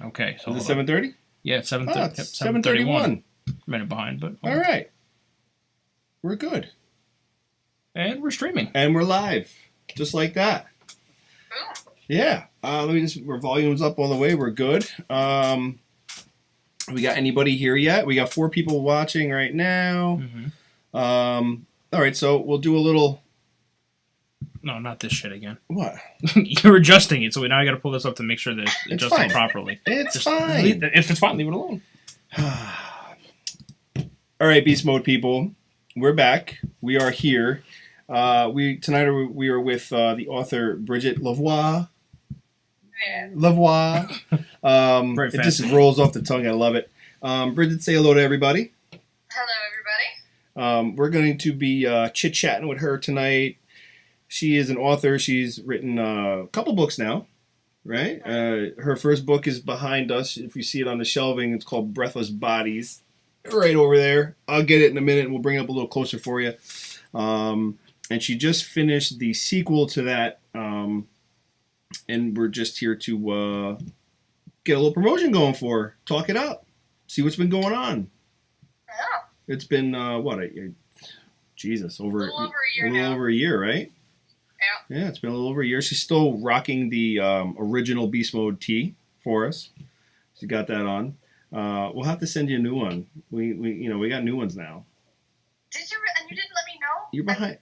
Okay, so is it 7:30? Yeah, it's 7:30. Oh, it's 7:31. A minute behind, but all right, we're good, and we're streaming, and we're live, just like that. Yeah. Let me just. Our volume's up all the way. We're good. We got anybody here yet? We got 4 people watching right now. Mm-hmm. All right, so we'll do a little. No, not this shit again. What? You're adjusting it, so now I got to pull this up to make sure that it's adjusted fine. properly. It's fine. If it's fine, leave it alone. All right, Beast Mode people, we're back. We are here. Tonight we are with the author Brigit Levois. Yeah. Levois. Very it fancy. just rolls off the tongue. I love it. Brigit, say hello to everybody. Hello, everybody. We're going to be chit-chatting with her tonight. She is an author. She's written a couple books now, right? Her first book is behind us. If you see it on the shelving, it's called Breathless Bodies. Right over there. I'll get it in a minute, and we'll bring it up a little closer for you. And she just finished the sequel to that, and we're just here to get a little promotion going for her. Talk it up. See what's been going on. Oh. It's been, Jesus, A little over a year a little now. over a year, right? Yeah. Yeah, it's been a little over a year. She's still rocking the original Beast Mode tee for us. She got that on. We'll have to send you a new one. We got new ones now. Did you? And you didn't let me know? You're behind.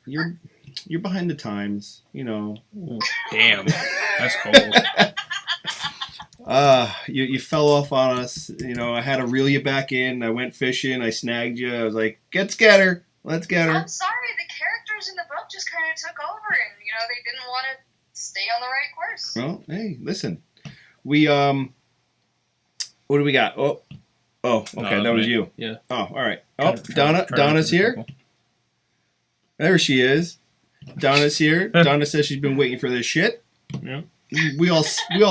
You're behind the times. Damn, that's cold. You fell off on us. I had to reel you back in. I went fishing. I snagged you. I was like, let's get her. Let's get her. I'm sorry. The characters in the book just kind of took over, and they didn't want to stay on the right course. Well, hey, listen. We what do we got? Oh, okay, that was you. Yeah. Oh, all right. Oh, Donna's here. There she is. Donna's here. Donna says she's been waiting for this shit. Yeah. We all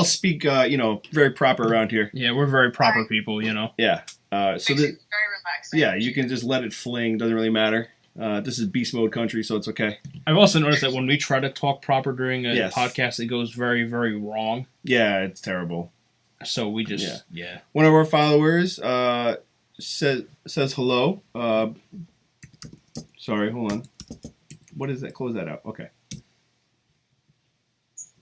speak very proper around here. Yeah, we're very proper people, Yeah. So Makes it very relaxing. yeah, you can just let it fling. Doesn't really matter. This is Beast Mode country, so it's okay. I've also noticed that when we try to talk proper during a Yes. podcast, it goes very, very wrong. Yeah, it's terrible. So we just, yeah. One of our followers says hello. Sorry, hold on. What is that? Close that out. Okay.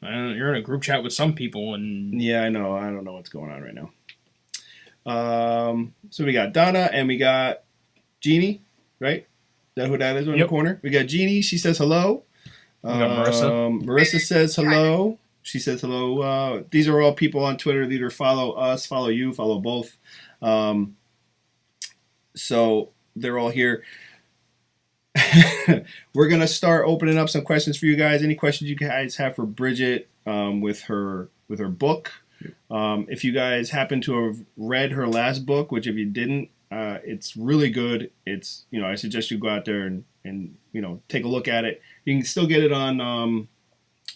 You're in a group chat with some people, and Yeah, I know. I don't know what's going on right now. So we got Donna and we got Jeannie, right? Is that who that is in the corner? We got Jeannie. She says hello. We got Marissa. Marissa says hello. She says hello. These are all people on Twitter that either follow us, follow you, follow both. So they're all here. We're going to start opening up some questions for you guys. Any questions you guys have for Brigit with her book. If you guys happen to have read her last book, which if you didn't, it's really good. It's, I suggest you go out there and take a look at it. You can still get it on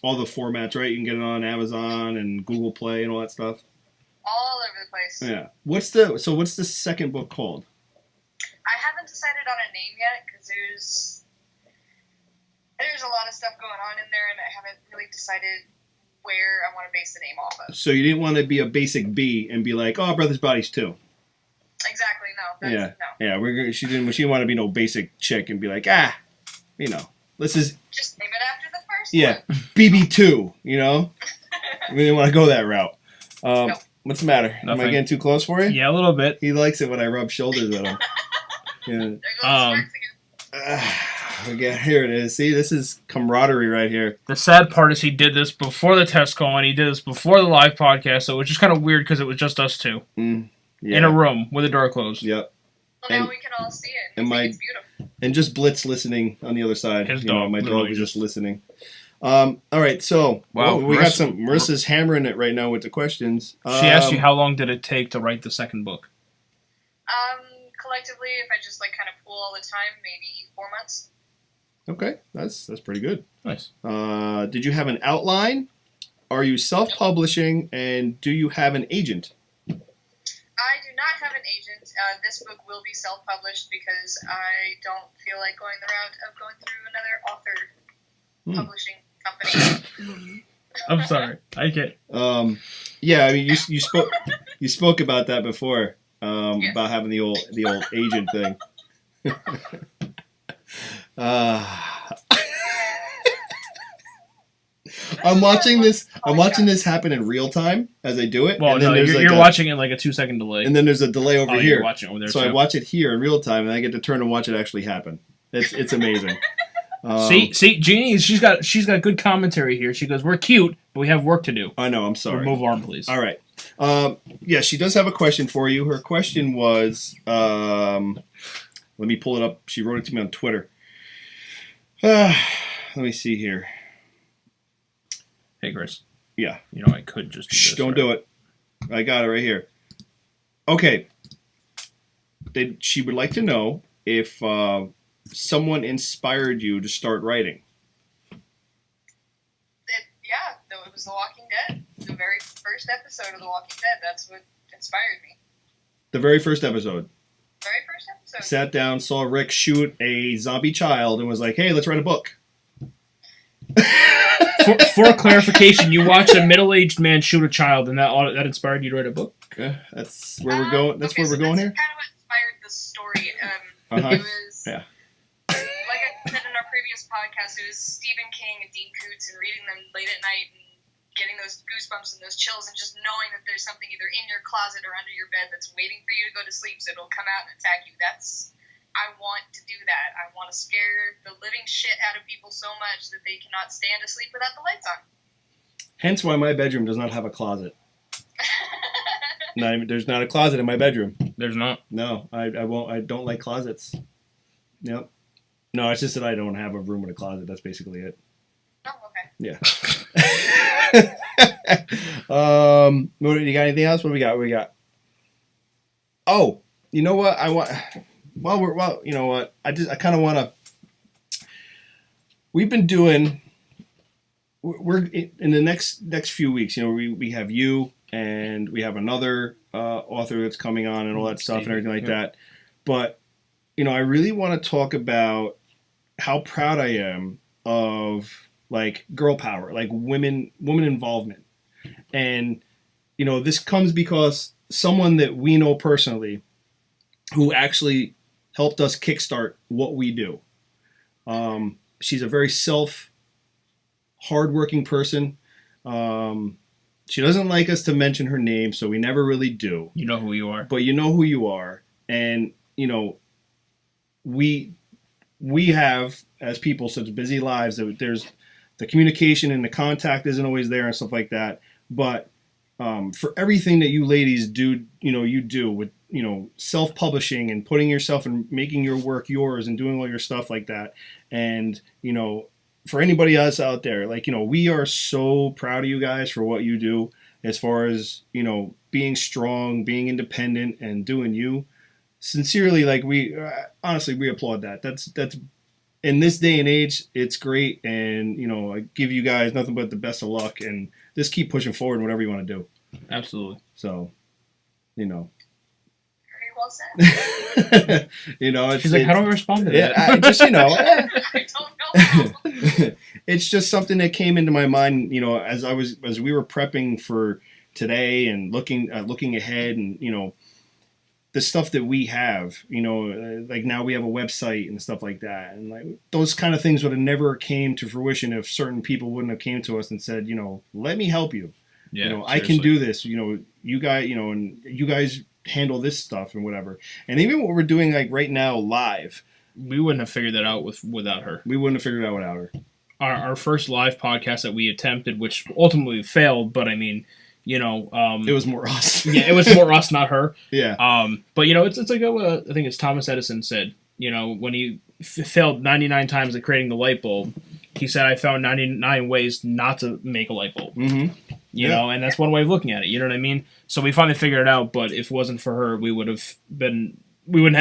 all the formats, right? You can get it on Amazon and Google Play and all that stuff. All over the place. Yeah. What's the second book called? I haven't decided on a name yet because there's a lot of stuff going on in there, and I haven't really decided where I want to base the name off of. So you didn't want to be a basic B and be like, oh, Brothers Bodies 2. Exactly. No. Yeah. No. Yeah. She didn't want to be no basic chick and be like, let's just name it after the first one. BB2. We didn't want to go that route. Nope. What's the matter? Nothing. Am I getting too close for you? Yeah, a little bit. He likes it when I rub shoulders at him. Yeah. There goes Sparks again. Okay, here it is. See, this is camaraderie right here. The sad part is he did this before the test call, and he did this before the live podcast, so it was just kind of weird because it was just us two in a room with the door closed. Yep. Well, now we can all see it. And It's beautiful. And just Blitz listening on the other side. His dog. My dog is just listening. All right, so we got some. Marissa's hammering it right now with the questions. She asked you how long did it take to write the second book? Collectively, if I just kind of pull all the time, maybe 4 months. Okay, that's pretty good. Nice. Did you have an outline? Are you self-publishing, and do you have an agent? I do not have an agent. This book will be self-published because I don't feel like going the route of going through another author publishing company. I'm sorry. I get. Yeah, I mean, you spoke. You spoke about that before, Yes. about having the old agent thing. I'm watching this happen in real time as I do it. Well, and then no, there's you're watching it like a 2-second delay. and then there's a delay over here. You're watching it over there so too. I watch it here in real time, and I get to turn and watch it actually happen. It's amazing. See, Jeannie, she's got good commentary here. She goes, "We're cute, but we have work to do." I know. I'm sorry. Move on, please. All right. Yeah, she does have a question for you. Her question was, let me pull it up. She wrote it to me on Twitter. Let me see here. Hey, Chris. Yeah. You know, I could just do Shh, this. don't do it. I got it right here. Okay. She would like to know if someone inspired you to start writing. It was The Walking Dead. The very first episode of The Walking Dead. That's what inspired me. The very first episode. Very first episode. Sat down, saw Rick shoot a zombie child, and was like, "Hey, let's write a book." For clarification, you watched a middle-aged man shoot a child, and that inspired you to write a book? That's where we're going. That's where we're going here. That's kind of what inspired the story. It was like I said in our previous podcast. It was Stephen King and Dean Koontz, and reading them late at night and getting those goosebumps and those chills, and just knowing that there's something either in your closet or under your bed that's waiting for you to go to sleep, so it'll come out and attack you. I want to do that. I want to scare the living shit out of people so much that they cannot stand to sleep without the lights on. Hence why my bedroom does not have a closet. There's not a closet in my bedroom. There's not. No, I won't. I don't like closets. Yep. No, it's just that I don't have a room with a closet. That's basically it. Oh, okay. Yeah. You got anything else? What do we got? What we got? Oh, you know what? You know what? I kind of want to. We've been doing. We're in the next few weeks. You know, we have you, and we have another author that's coming on, and all that stuff and everything like that. But you know, I really want to talk about how proud I am of like girl power, like women involvement, and you know, this comes because someone that we know personally, who actually helped us kickstart what we do. She's a very hardworking person. She doesn't like us to mention her name, so we never really do. You know who you are. But you know who you are. And, you know, we have, as people, such busy lives that there's the communication and the contact isn't always there and stuff like that. But for everything that you ladies do, you know, you do with, you know, self-publishing and putting yourself and making your work yours and doing all your stuff like that. And, you know, for anybody else out there, like, you know, we are so proud of you guys for what you do as far as, you know, being strong, being independent and doing you. Sincerely, like honestly, we applaud that. That's in this day and age, it's great. And, you know, I give you guys nothing but the best of luck and just keep pushing forward in whatever you want to do. Absolutely. So, you know. Very well said. You know, she's like, how do I respond to that? I just, you know, I don't know. It's just something that came into my mind, you know, as we were prepping for today and looking ahead, and you know, the stuff that we have, you know, like now we have a website and stuff like that, and like those kind of things would have never came to fruition if certain people wouldn't have came to us and said, you know, let me help you. Yeah, you know, seriously. I can do this. You know, you guys, you know, and you guys handle this stuff and whatever. And even what we're doing like right now live, we wouldn't have figured that out without her. We wouldn't have figured it out without her. Our first live podcast that we attempted, which ultimately failed, but I mean, you know, it was more us. Yeah, it was more us, not her. Yeah. But you know, it's like I think it's Thomas Edison said. You know, when he failed 99 times at creating the light bulb, he said, "I found 99 ways not to make a light bulb." Mm-hmm. You know, and that's one way of looking at it. You know what I mean? So we finally figured it out. But if it wasn't for her, we would have been. We wouldn't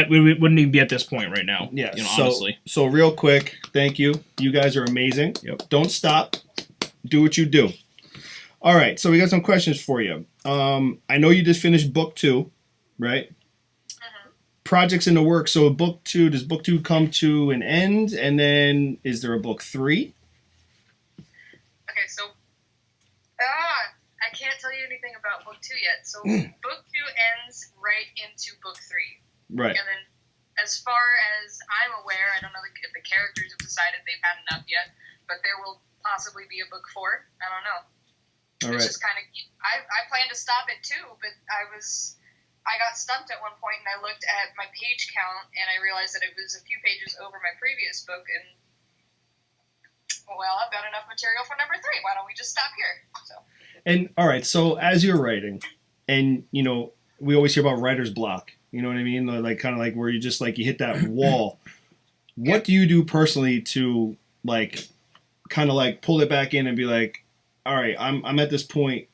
even be at this point right now. Yeah. You know, honestly. So real quick, thank you. You guys are amazing. Yep. Don't stop. Do what you do. All right. So we got some questions for you. I know you just finished book 2, right? Mm-hmm. Projects in the works. So book 2, does book 2 come to an end? And then is there a book 3? Okay, so I can't tell you anything about book 2 yet. So book 2 ends right into book 3. Right. And then, as far as I'm aware, I don't know if the characters have decided they've had enough yet, but there will possibly be a book 4. I don't know. All right. It's just kind of. I planned to stop it too, but I got stumped at one point, and I looked at my page count, and I realized that it was a few pages over my previous book, and well, I've got enough material for number 3. Why don't we just stop here? So. And all right, so as you're writing, and we always hear about writer's block. You know what I mean? Like kind of like where you just like you hit that wall. What do you do personally to like kind of like pull it back in and be like, all right, I'm at this point.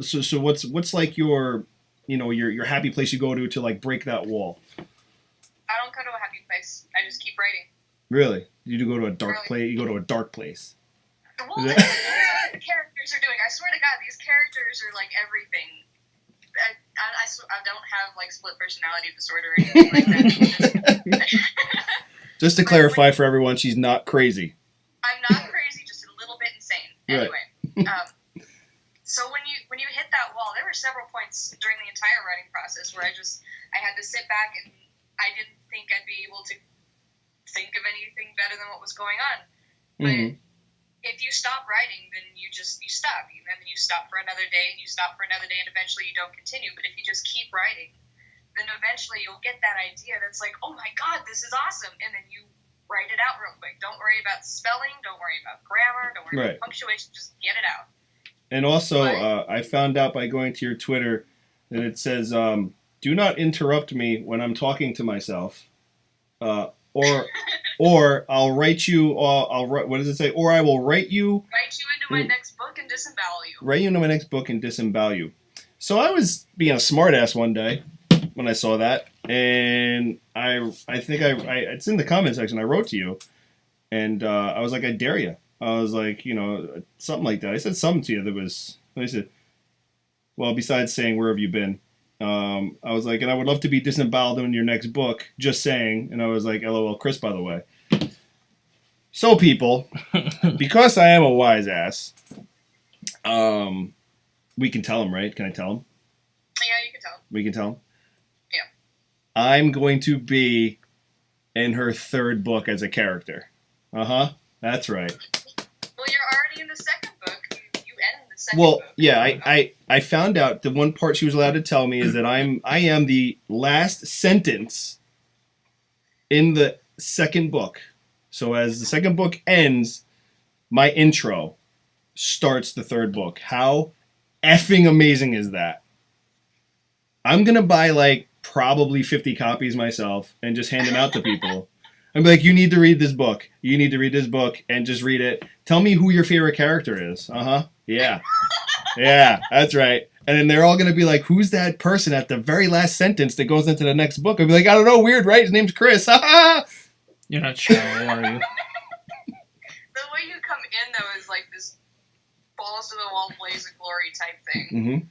So what's like your your happy place you go to like break that wall? I don't go to a happy place. I just keep writing. Really? You do go to a dark place? You go to a dark place? Well, that's what the characters are doing. I swear to God, these characters are like everything. I don't have like split personality disorder or anything like that. Just to clarify for everyone, she's not crazy. I'm not crazy, just a little bit insane. Anyway, so when you hit that wall, there were several points during the entire writing process where I had to sit back and I didn't think I'd be able to think of anything better than what was going on. But if you stop writing, then you stop. And then you stop for another day, and you stop for another day, and eventually you don't continue. But if you just keep writing, then eventually you'll get that idea that's like, oh my God, this is awesome. And then you write it out real quick. Don't worry about spelling. Don't worry about grammar. Don't worry about punctuation. Just get it out. And also, I found out by going to your Twitter that it says, do not interrupt me when I'm talking to myself. Or I'll write you. What does it say? Or I will write you. Write you into my next book and disembowel you. Write you into my next book and disembowel you. So I was being a smartass one day when I saw that, and I think it's in the comment section. I wrote to you, and I was like, I dare you. I was like, something like that. I said something to you that was. I said, well, besides saying where have you been. I was like, and I would love to be disemboweled in your next book, just saying. And I was like, LOL, Chris, by the way. So, people, because I am a wise ass, we can tell him, right? Can I tell him? Yeah, you can tell him. We can tell him? Yeah. I'm going to be in her 3rd book as a character. That's right. Well, you're already in the 2nd book. You end the 2nd book. Well, yeah, I found out the one part she was allowed to tell me is that I am the last sentence in the 2nd book. So as the 2nd book ends, my intro starts the 3rd book. How effing amazing is that? I'm going to buy like probably 50 copies myself and just hand them out to people. I'm like, you need to read this book. You need to read this book and just read it. Tell me who your favorite character is. Yeah. Yeah, that's right. And then they're all going to be like, who's that person at the very last sentence that goes into the next book? I'll be like, I don't know, weird, right? His name's Chris. You're not sure, are you? The way you come in, though, is like this balls to the wall blaze of glory type thing.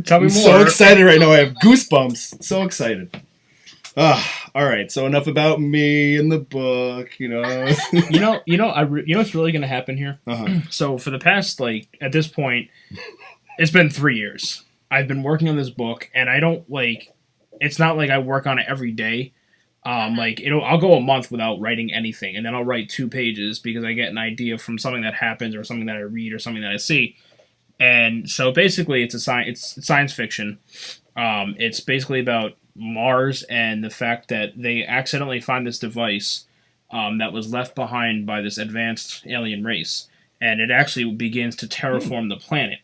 Tell me more. I'm so excited right now. I have goosebumps. So excited. All right. So enough about me and the book. You know what's really going to happen here. So for the past at this point, it's been 3 years. I've been working on this book, and I don't It's not like I work on it every day. I'll go a month without writing anything, and then I'll write 2 pages because I get an idea from something that happens or something that I read or something that I see. And so basically it's science fiction. It's basically about Mars and the fact that they accidentally find this device that was left behind by this advanced alien race, and it actually begins to terraform the planet.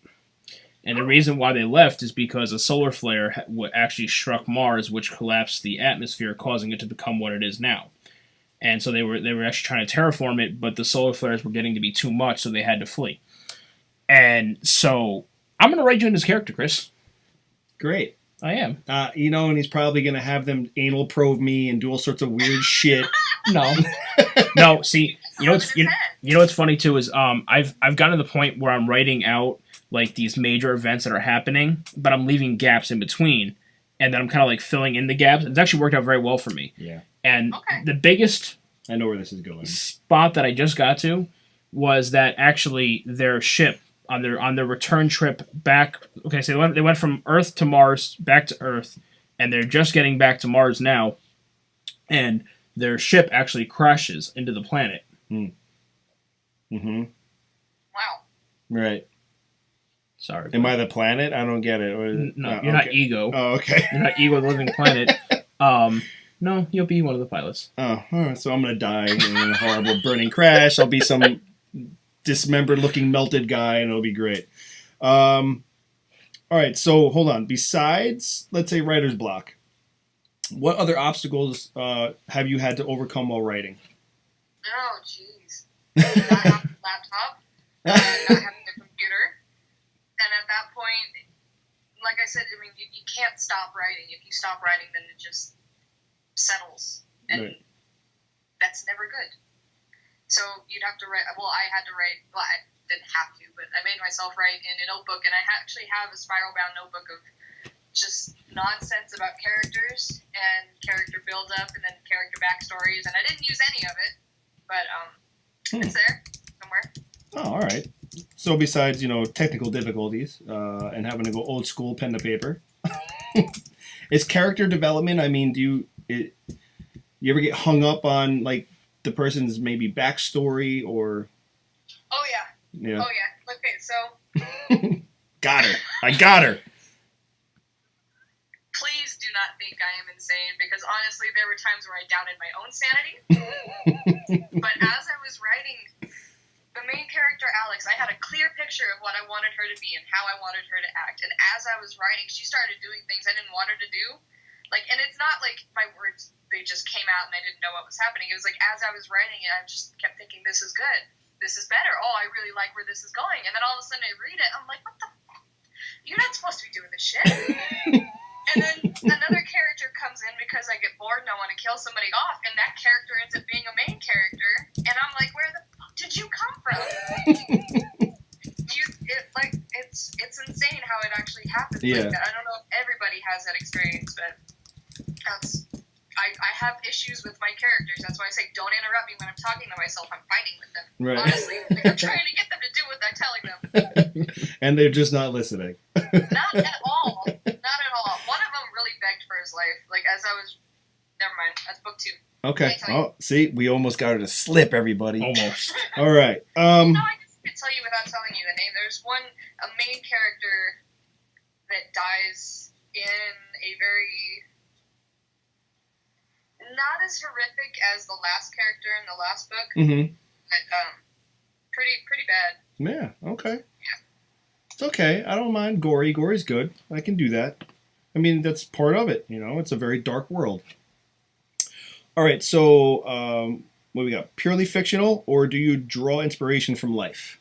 And the reason why they left is because a solar flare actually struck Mars, which collapsed the atmosphere, causing it to become what it is now. And so they were actually trying to terraform it, but the solar flares were getting to be too much, so they had to flee. And so I'm going to write you in this character, Chris. Great. I am. And he's probably going to have them anal probe me and do all sorts of weird shit. No. See, you know what's funny too is I've gotten to the point where I'm writing out these major events that are happening, but I'm leaving gaps in between, and then I'm kind of filling in the gaps. It's actually worked out very well for me. Yeah. And the biggest I know where this is going. Spot that I just got to was that actually their ship on their return trip back. Okay, so they went from Earth to Mars, back to Earth, and they're just getting back to Mars now, and their ship actually crashes into the planet. Mm. Mm-hmm. Wow. Right. Sorry. Am I the planet? I don't get it. No, you're not Ego. Oh, okay. You're not Ego, the living planet. No, you'll be one of the pilots. Oh, so I'm gonna die in a horrible burning crash. I'll be some dismembered looking melted guy, and it'll be great. All right, so hold on. Besides, let's say, writer's block, what other obstacles have you had to overcome while writing? Oh, jeez. Not having a laptop, not having a computer, and at that point, like I said, I mean, you can't stop writing. If you stop writing, then it just settles, and right. That's never good. So you'd have to write. Well, I had to write. Well, I didn't have to, but I made myself write in a notebook, and I actually have a spiral-bound notebook of just nonsense about characters and character build-up, and then character backstories, and I didn't use any of it, but it's there somewhere. Oh, all right. So besides, technical difficulties and having to go old school pen to paper, is character development? I mean, do you ever get hung up on like the person's maybe backstory or? Oh yeah. Yeah. Oh yeah. Okay, so. Got her. I got her. Please do not think I am insane, because honestly, there were times where I doubted my own sanity. But as I was writing the main character, Alex, I had a clear picture of what I wanted her to be and how I wanted her to act. And as I was writing, she started doing things I didn't want her to do. And it's not like my words, they just came out and I didn't know what was happening. It was like, as I was writing it, I just kept thinking, this is good. This is better. Oh, I really like where this is going. And then all of a sudden I read it, I'm like, what the fuck? You're not supposed to be doing this shit. And then another character comes in because I get bored and I want to kill somebody off, and that character ends up being a main character, and I'm like, where the fuck did you come from? It's insane how it actually happens like that. I don't know if everybody has that experience, but I have issues with my characters. That's why I say don't interrupt me when I'm talking to myself. I'm fighting with them. Right. Honestly, I'm trying to get them to do what I'm telling them. And they're just not listening. Not at all. Not at all. One of them really begged for his life. Never mind. That's book 2. Okay. Oh, see, we almost got her to slip, everybody. Almost. All right. No, I just can't tell you without telling you the name. There's a main character that dies in a very, not as horrific as the last character in the last book, but pretty bad. Yeah. Okay. Yeah. It's okay. I don't mind gory. Gory's good. I can do that. I mean, that's part of it. It's a very dark world. All right. So, what we got? Purely fictional, or do you draw inspiration from life?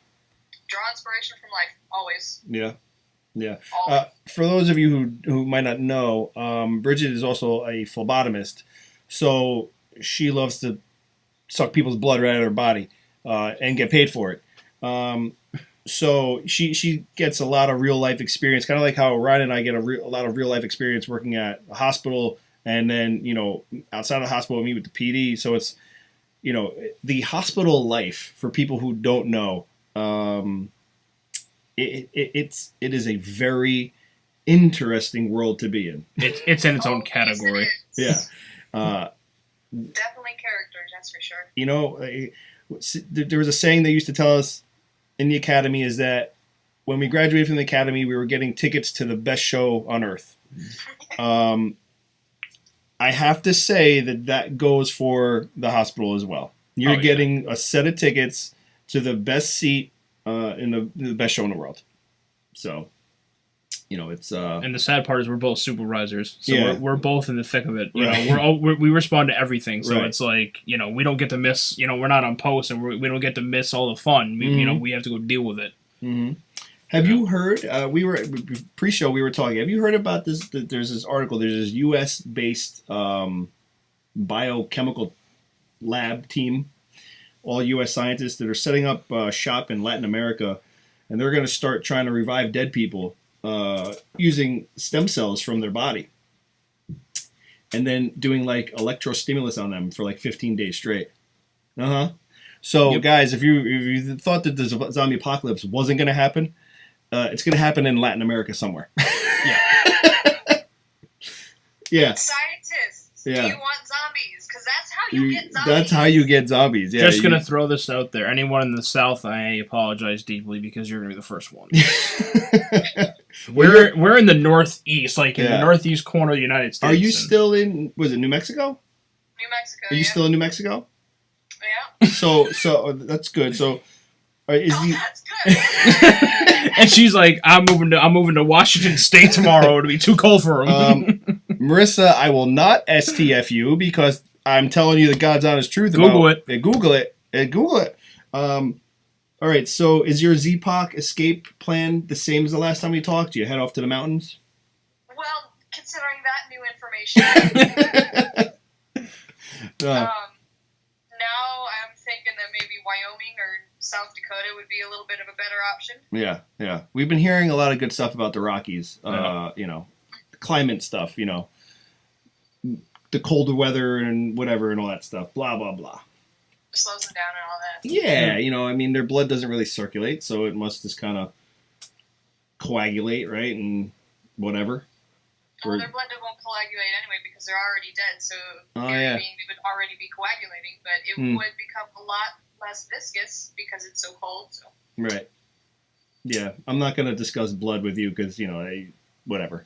Draw inspiration from life, always. Yeah. Yeah. Always. For those of you who might not know, Brigit is also a phlebotomist. So she loves to suck people's blood right out of her body and get paid for it. So she gets a lot of real life experience, kind of like how Ryan and I get a lot of real life experience working at a hospital, and then outside of the hospital we meet with the PD. So it's the hospital life for people who don't know. It is a very interesting world to be in. It's in its own category. Yeah. Definitely characters, that's for sure. There was a saying they used to tell us in the academy, is that when we graduated from the academy, we were getting tickets to the best show on earth. I have to say that goes for the hospital as well. You're getting a set of tickets to the best seat in the best show in the world. So, it's and the sad part is we're both supervisors, so yeah. we're both in the thick of it. Right. We respond to everything, so right. It's like we don't get to miss. We're not on post, and we don't get to miss all the fun. We have to go deal with it. Mm-hmm. Have you heard? We were pre-show. We were talking. Have you heard about this? There's this article. There's this U.S. based biochemical lab team, all U.S. scientists that are setting up shop in Latin America, and they're going to start trying to revive dead people using stem cells from their body, and then doing like electrostimulus on them for like 15 days straight. So, guys, if you thought that the zombie apocalypse wasn't going to happen, It's going to happen in Latin America somewhere. Yeah. Yeah. Scientists, Yeah. do you want zombies? Because that's how you get zombies. That's how you get zombies. Yeah, Just gonna throw this out there. Anyone in the South, I apologize deeply because you're gonna be the first one. we're in the Northeast, like in the northeast corner of the United States. Are you still in? Was it New Mexico? New Mexico. Are you still in New Mexico? Yeah. So that's good. So That's good. And she's like, I'm moving to Washington State tomorrow. It'll be too cold for him. Marissa, I will not STF you because I'm telling you the God's honest truth. Google it. Google it. Google it. All right. So is your ZPOC escape plan the same as the last time we talked? Do you head off to the mountains? Well, considering that new information, now I'm thinking that maybe Wyoming or South Dakota would be a little bit of a better option. Yeah. We've been hearing a lot of good stuff about the Rockies. Climate stuff, the colder weather and whatever and all that stuff, blah, blah, blah. Slows them down and all that. Yeah, their blood doesn't really circulate, so it must just kind of coagulate, right, and whatever. Well, their blood won't coagulate anyway because they're already dead, so it would already be coagulating, but it would become a lot less viscous because it's so cold. So. Right. Yeah, I'm not going to discuss blood with you because, whatever.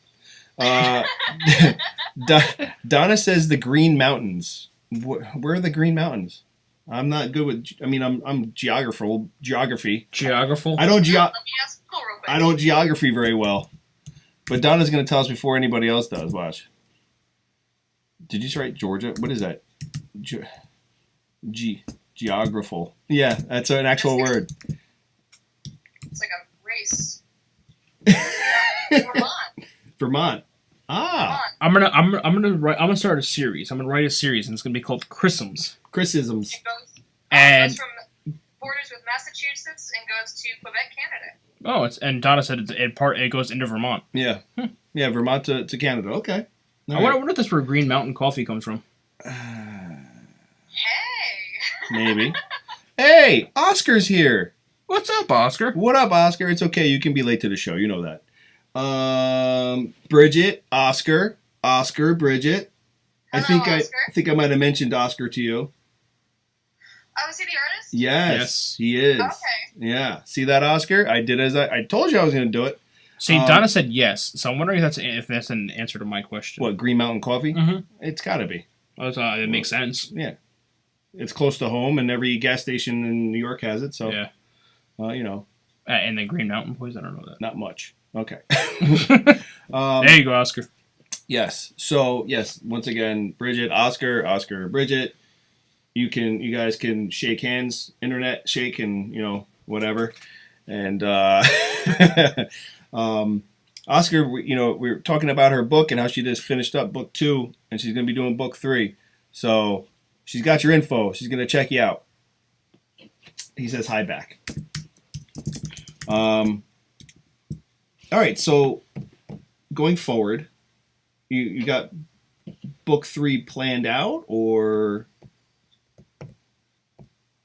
Donna says the Green Mountains. Where are the Green Mountains? I'm not good with. I'm geography. Geography. I don't Let me ask Google real quick. I don't geography very well, but Donna's going to tell us before anybody else does. Watch. Did you just write Georgia? What is that? Geographical. Yeah, that's an actual word. It's like a race. Vermont. Ah. I'm gonna start a series. I'm gonna write a series, and it's gonna be called Chrisms. Chrisisms. It goes from borders with Massachusetts and goes to Quebec, Canada. And Donna said it goes into Vermont. Yeah. Yeah, Vermont to Canada. Okay. I wonder if that's where Green Mountain coffee comes from. Hey. Maybe. Hey, Oscar's here. What's up, Oscar? What up, Oscar? It's okay. You can be late to the show. You know that. Brigit, Oscar, Brigit. Hello, I Oscar. think I might have mentioned Oscar to you. Oh, is he the artist? Yes, he is. Okay. Yeah. See that, Oscar? I did as I told you I was going to do it. See, Donna said yes, so I'm wondering if that's an answer to my question. What, Green Mountain Coffee? Mm-hmm. It's got to be. It makes sense. Yeah. It's close to home, and every gas station in New York has it, so. Yeah. Well, And then Green Mountain Boys, I don't know that. Not much. Okay. There you go, Oscar. Yes. So, yes, once again, Brigit, Oscar, Brigit. You guys can shake hands, internet shake, and, whatever. And, Oscar, we were talking about her book and how she just finished up book 2, and she's going to be doing book 3. So, she's got your info. She's going to check you out. He says hi back. All right, so going forward, you got book 3 planned out, or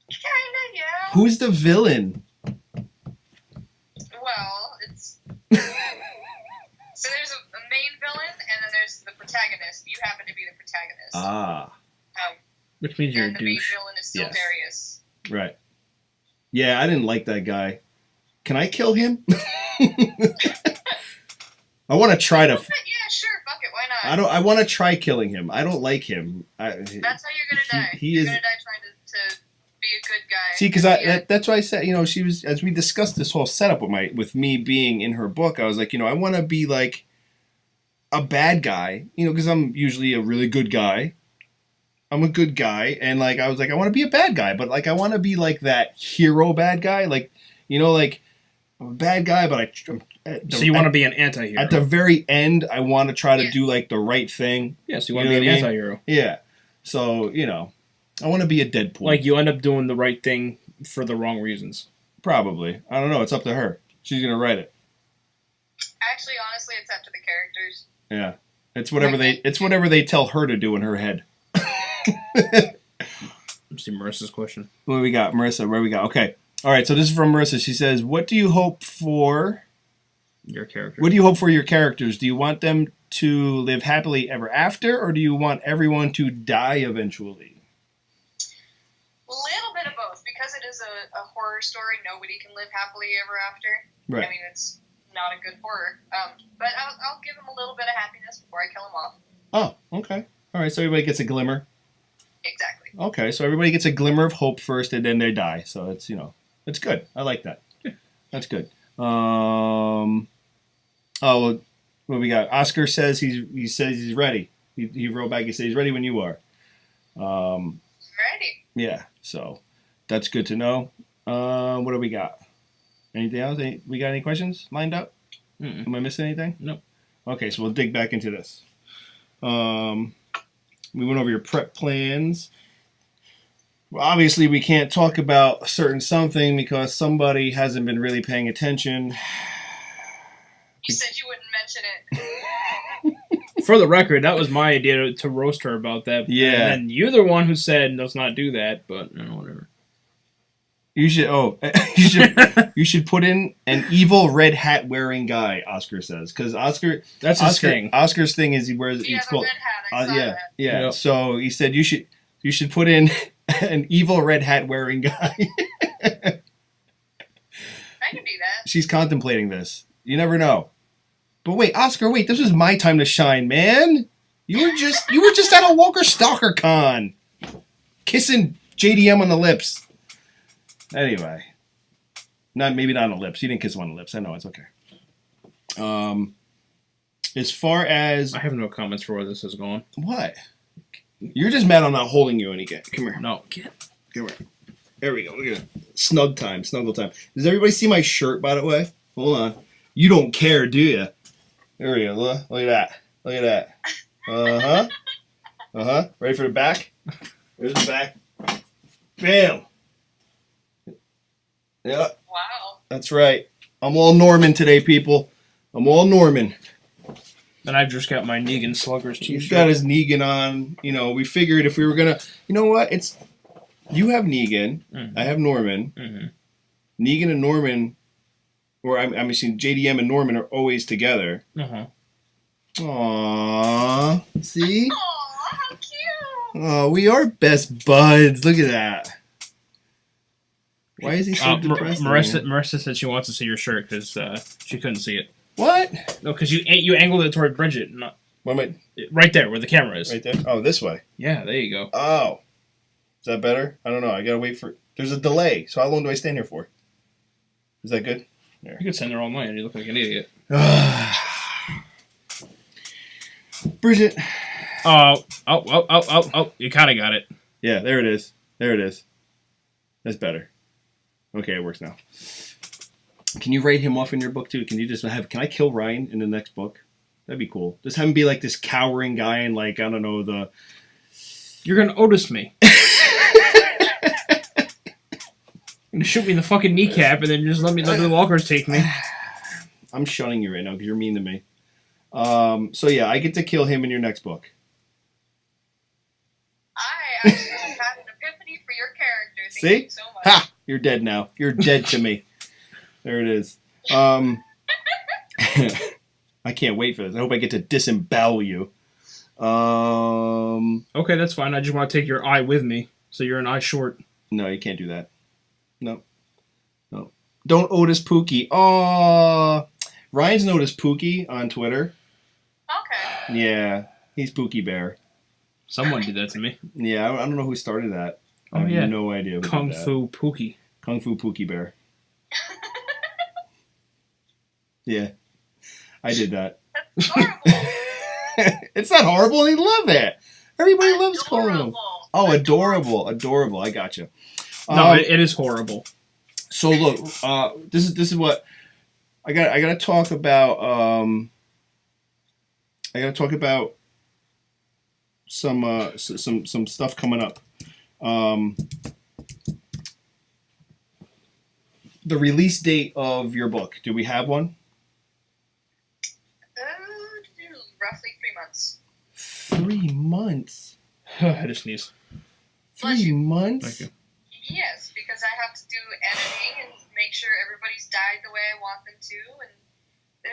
Kinda, yeah. who's the villain? Well, it's so there's a main villain, and then there's the protagonist. You happen to be the protagonist. Ah, Which means you're a and the main douche. villain is still Yes. Darius. right. Yeah, I didn't like that guy. Can I kill him? I want to try to. Yeah, sure. Fuck it. Why not? I want to try killing him. I don't like him. That's how you're gonna die. He you're is. gonna die trying to be a good guy. See, because that's why I said, she was, as we discussed this whole setup with me being in her book, I was like, I want to be like a bad guy, because I'm usually a really good guy. I'm a good guy, and like I was like, I want to be a bad guy, but like I want to be like that hero bad guy, like like I'm a bad guy, but So you want to be an anti-hero. at the very end, I want to try to do like the right thing. Yes, you want to be an anti-hero. Yeah, so I want to be a Deadpool. Like you end up doing the right thing for the wrong reasons. Probably. I don't know. It's up to her. She's gonna write it. Actually, honestly, it's up to the characters. Yeah, it's whatever they tell her to do in her head. Let's see Marissa's question. What do we got, Marissa? Where we got? Okay. All right. So this is from Marissa. She says, "What do you hope for Your character. What do you hope for your characters? Do you want them to live happily ever after, or do you want everyone to die eventually? A little bit of both. Because it is a horror story, nobody can live happily ever after. Right. I mean, it's not a good horror. But I'll give them a little bit of happiness before I kill them off. Oh, okay. All right, so everybody gets a glimmer. Exactly. Okay, so everybody gets a glimmer of hope first, and then they die. So it's, it's good. I like that. That's good. What we got? Oscar says he says he's ready. He wrote back. He said he's ready when you are. Ready. Yeah. So that's good to know. What do we got? Anything else? We got any questions lined up? Mm-mm. Am I missing anything? Nope. Okay, so we'll dig back into this. We went over your prep plans. Well, obviously, we can't talk about a certain something because somebody hasn't been really paying attention. You said you wouldn't mention it. For the record, that was my idea to roast her about that. Yeah. And you're the one who said let's not do that, but whatever. You should. Oh, you should put in an evil red hat wearing guy. Oscar says because That's his thing. Oscar's thing is he wears. He has it's called, a red hat. I saw that. Yeah. Yep. So he said you should put in an evil red hat wearing guy. I can do that. She's contemplating this. You never know. But wait, Oscar, this was my time to shine, man. You were just at a Walker Stalker con. Kissing JDM on the lips. Anyway. Maybe not on the lips. You didn't kiss him on the lips. I know, it's okay. As far as I have no comments for where this is going. what? You're just mad I'm not holding you any again. Come here. No. Come here. There we go. Look at it. Snuggle time. Does everybody see my shirt, by the way? Hold on. You don't care, do you? There we go. Look at that. Uh-huh. Ready for the back? There's the back. Bam. Yeah, Wow. that's right. I'm all Norman today, people. I'm all Norman. And I've just got my Negan Sluggers t-shirt. He's got his Negan on. We figured if we were going to... You know what? You have Negan. Mm-hmm. I have Norman. Mm-hmm. Negan and Norman... Or I'm saying JDM and Norman are always together. Uh-huh. Aww. See? Aw, how cute. Oh, we are best buds. Look at that. Why is he so depressed? Marissa said she wants to see your shirt because she couldn't see it. What? No, because you angled it toward Brigit. Not, What am right there where the camera is. Right there? Oh, this way. Yeah, there you go. Oh. Is that better? I don't know. I gotta wait for... There's a delay. So how long do I stand here for? Is that good? There. You could stand there all night and you look like an idiot. Brigit. Oh. You kind of got it. Yeah, there it is. That's better. Okay, it works now. Can you write him off in your book too? Can I kill Ryan in the next book? That'd be cool. Just have him be like this cowering guy and like, I don't know, You're gonna Otis me. You're gonna shoot me in the fucking kneecap and then just let the walkers take me. I'm shunning you right now because you're mean to me. So yeah, I get to kill him in your next book. I actually just had an epiphany for your character. Thank you so much. Ha! You're dead now. You're dead to me. There it is. I can't wait for this. I hope I get to disembowel you. Okay, that's fine. I just want to take your eye with me, so you're an eye short. No, you can't do that. No. Don't Otis Pookie. Oh, Ryan's noticed Pookie on Twitter. Okay. Yeah, he's Pookie Bear. Someone did that to me. Yeah, I don't know who started that. Oh, I have yeah. no idea who Kung did that. Fu Pookie. Kung Fu Pookie Bear. Yeah, I did that. That's horrible. It's not horrible. They love it. Everybody loves calling him. Adorable. Oh, adorable. I gotcha. No, it is horrible. So look, this is what I gotta talk about. I gotta talk about some stuff coming up. The release date of your book. Do we have one? Roughly 3 months. 3 months. I had to sneeze. 3 months. Thank you. Yes, because I have to do editing and make sure everybody's dyed the way I want them to, and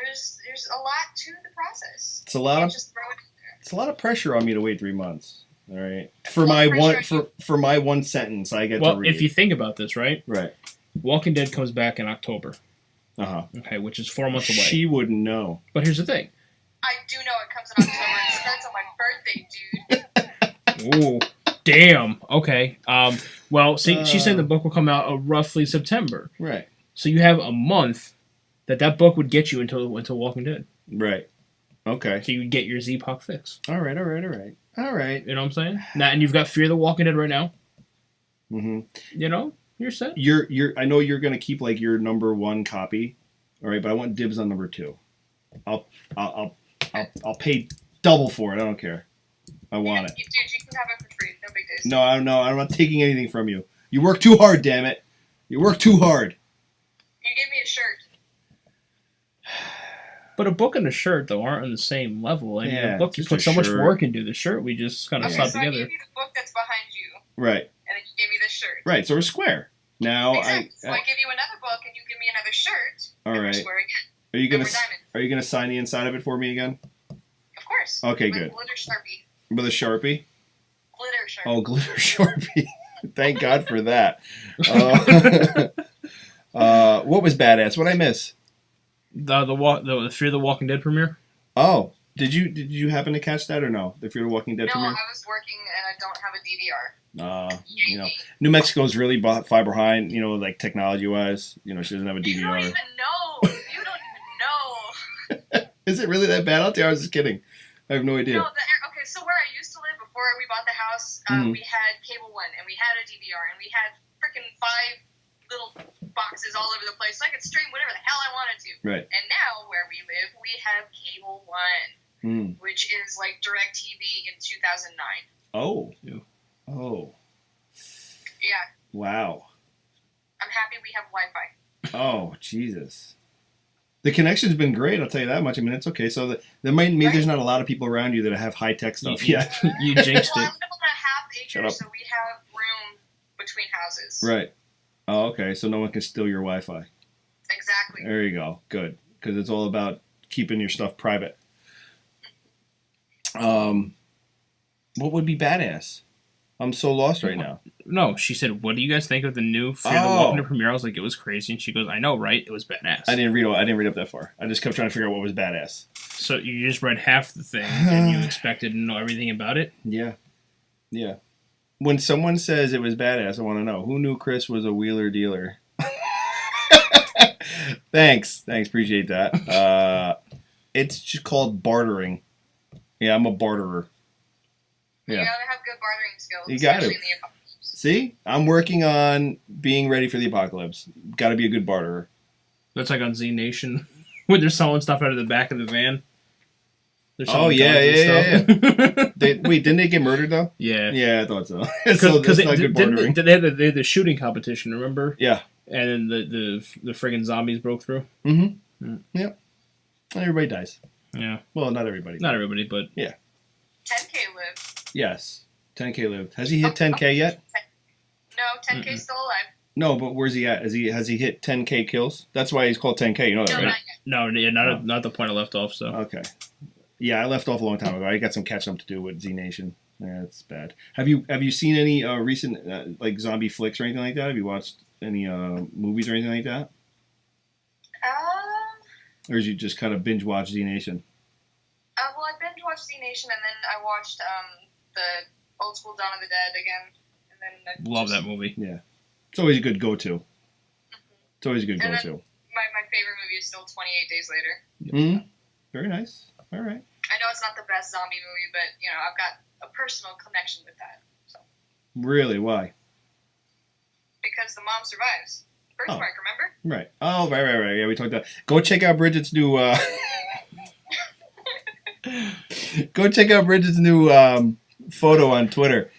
there's a lot to the process. It's a lot of just throw it in there. It's a lot of pressure on me to wait 3 months. All right, for my one sentence, I get to read. Well, if you think about this, right? Right. Walking Dead comes back in October. Okay, which is 4 months away. She wouldn't know. But here's the thing. I do know it comes in October. It starts on my birthday, dude. Ooh, damn. Okay. Well, see, she's saying the book will come out roughly September. Right. So you have a month that book would get you until Walking Dead. Right. Okay. So you would get your Z-Puck fix. All right. You know what I'm saying? Now, and you've got Fear the Walking Dead right now. Mm-hmm. You know, you're set. I know you're gonna keep like your number 1 copy. All right, but I want dibs on number 2. I'll pay double for it. I don't care. I want it. Dude, you can have it for free. No big deal. No, I'm not taking anything from you. You work too hard, damn it. You work too hard. You gave me a shirt. But a book and a shirt, though, aren't on the same level. I mean, Yeah, a book you just put a so much shirt. work into. The shirt we just kind of slap so together. I gave you the book that's behind you. Right. And then you gave me this shirt. Right, so we're square. Now Exactly. So I give you another book and you give me another shirt. All and right. We're square again. Are you gonna sign the inside of it for me again? Of course. Okay, With good. Glitter Sharpie. With a Sharpie? Glitter Sharpie. Oh, glitter Sharpie. Thank God for that. What was badass? What'd I miss? The Fear the Walking Dead premiere. Oh, did you happen to catch that or no? The Fear the Walking Dead No, premiere? I was working and I don't have a DVR. New Mexico's really far behind. Like technology wise. She doesn't have a DVR. You don't even know. Is it really that bad out there? I was just kidding. I have no idea. No, okay, so where I used to live before we bought the house, we had Cable One and we had a DVR and we had freaking 5 little boxes all over the place, so I could stream whatever the hell I wanted to. Right. And now where we live, we have Cable One, which is like DirecTV in 2009. Oh. Yeah. Oh. Yeah. Wow. I'm happy we have Wi-Fi. Oh, Jesus. The connection's been great, I'll tell you that much. I mean, it's okay. So maybe there's not a lot of people around you that have high-tech stuff yet. You jinxed Well, it. I live on a half acre, Shut up. so we have room between houses. Right. Oh, okay. So no one can steal your Wi-Fi. Exactly. There you go. Good. Because it's all about keeping your stuff private. What would be badass? I'm so lost right now. No, she said, "What do you guys think of the new Fear the Walking Dead premiere?" I was like, "It was crazy," and she goes, "I know, right? It was badass." I didn't read up that far. I just kept trying to figure out what was badass. So you just read half the thing, and you expected to know everything about it? Yeah. Yeah. When someone says it was badass, I want to know, who knew Chris was a wheeler dealer? Thanks. Appreciate that. It's just called bartering. Yeah, I'm a barterer. Yeah. You gotta have good bartering skills. You got it. especially in the apocalypse. See? I'm working on being ready for the apocalypse. Got to be a good barterer. That's like on Z Nation, when they're selling stuff out of the back of the van. They're Oh, selling yeah. stuff. Wait, didn't they get murdered, though? Yeah. Yeah, I thought so. Because that's not good bartering. they had the shooting competition, remember? Yeah. And then the friggin' zombies broke through. Mm-hmm. Yep. And everybody dies. Yeah. Well, not everybody. Not everybody, but... Yeah. 10K lived. Yes. 10K lived. Has he hit 10K yet? No, 10K's still alive. No, but where's he at? Has he hit 10K kills? That's why he's called 10K. You know that, No, right? not yet. No, not the point I left off, so... Okay. Yeah, I left off a long time ago. I got some catching up to do with Z Nation. Yeah, it's bad. Have you seen any recent like zombie flicks or anything like that? Have you watched any movies or anything like that? Or did you just kind of binge watch Z Nation? Well, I binge watched Z Nation and then I watched the old school Dawn of the Dead again. And then Love that movie. Yeah. It's always a good go-to. It's always a good And go-to. then my favorite movie is still 28 Days Later. Mm-hmm. Very nice. All right. I know it's not the best zombie movie, but I've got a personal connection with that. So Really? Why? because the mom survives. Birthmark, remember? Right. Oh, right. Yeah, we talked about. Go check out Brigit's new. Go check out Brigit's new photo on Twitter.